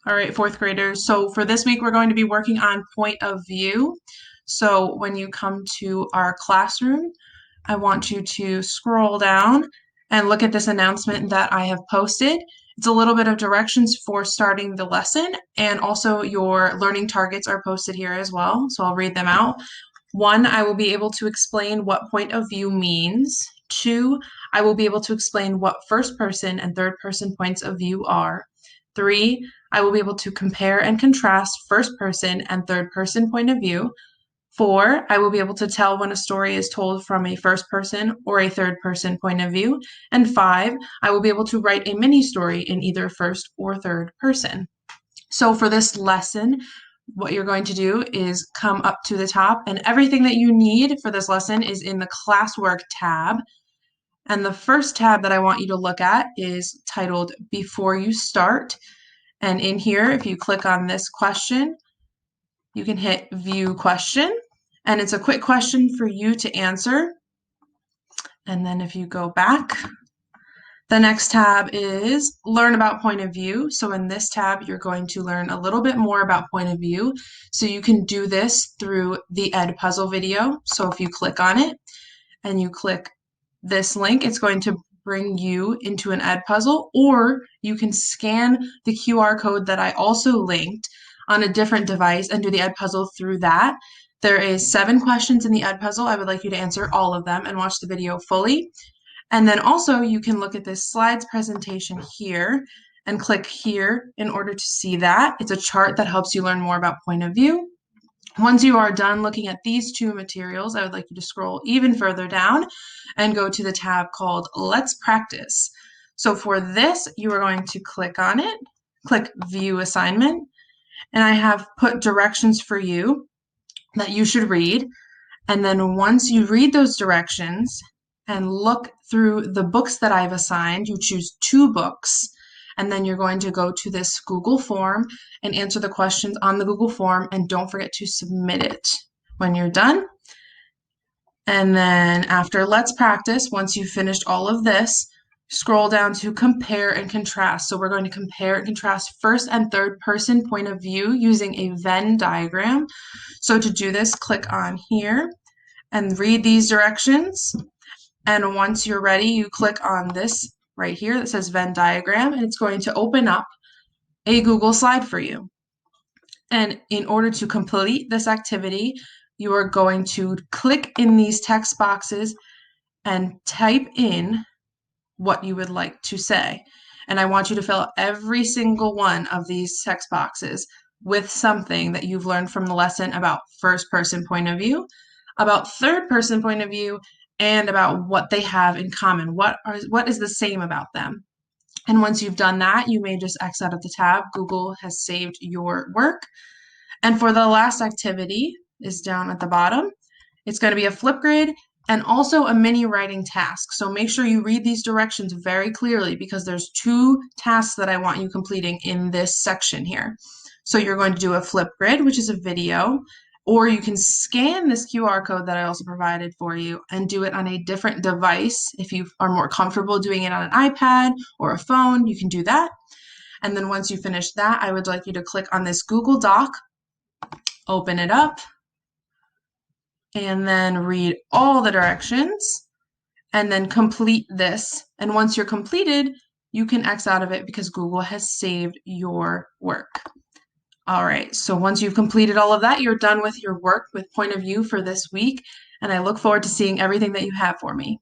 All right, fourth graders. So for this week, we're going to be working on point of view. So when you come to our classroom, I want you to scroll down and look at this announcement that I have posted. It's a little bit of directions for starting the lesson, and also your learning targets are posted here as well. So I'll read them out. One, I will be able to explain what point of view means. Two, I will be able to explain what first person and third person points of view are. Three, I will be able to compare and contrast first person and third person point of view. Four, I will be able to tell when a story is told from a first person or a third person point of view. And five, I will be able to write a mini story in either first or third person. So for this lesson, what you're going to do is come up to the top, and everything that you need for this lesson is in the classwork tab. And the first tab that I want you to look at is titled Before You Start. And in here, if you click on this question, you can hit View Question. And it's a quick question for you to answer. And then if you go back, the next tab is Learn About Point of View. So in this tab, you're going to learn a little bit more about point of view. So you can do this through the Edpuzzle video. So if you click on it and you click this link, it's going to bring you into an Edpuzzle, or you can scan the QR code that I also linked on a different device and do the Edpuzzle through that. There is 7 questions in the Edpuzzle. I would like you to answer all of them and watch the video fully. And then also you can look at this slides presentation here and click here in order to see that. It's a chart that helps you learn more about point of view. Once you are done looking at these 2 materials, I would like you to scroll even further down and go to the tab called Let's Practice. So for this, you are going to click on it, click View Assignment, and I have put directions for you that you should read. And then once you read those directions and look through the books that I've assigned, you choose 2 books, and then you're going to go to this Google form and answer the questions on the Google form, and don't forget to submit it when you're done. And then after Let's Practice, once you've finished all of this, scroll down to Compare and Contrast. So we're going to compare and contrast first and third person point of view using a Venn diagram. So to do this, click on here and read these directions. And once you're ready, you click on this right here that says Venn diagram, and it's going to open up a Google slide for you. And in order to complete this activity, you are going to click in these text boxes and type in what you would like to say. And I want you to fill out every single one of these text boxes with something that you've learned from the lesson about first person point of view, about third person point of view, and about what they have in common. What is the same about them? And once you've done that, you may just X out of the tab. Google has saved your work. And for the last activity is down at the bottom. It's going to be a Flipgrid and also a mini writing task. So make sure you read these directions very clearly, because there's 2 tasks that I want you completing in this section here. So you're going to do a Flipgrid, which is a video, or you can scan this QR code that I also provided for you and do it on a different device. If you are more comfortable doing it on an iPad or a phone, you can do that. And then once you finish that, I would like you to click on this Google Doc, open it up, and then read all the directions, and then complete this. And once you're completed, you can X out of it because Google has saved your work. All right, so once you've completed all of that, you're done with your work with point of view for this week, and I look forward to seeing everything that you have for me.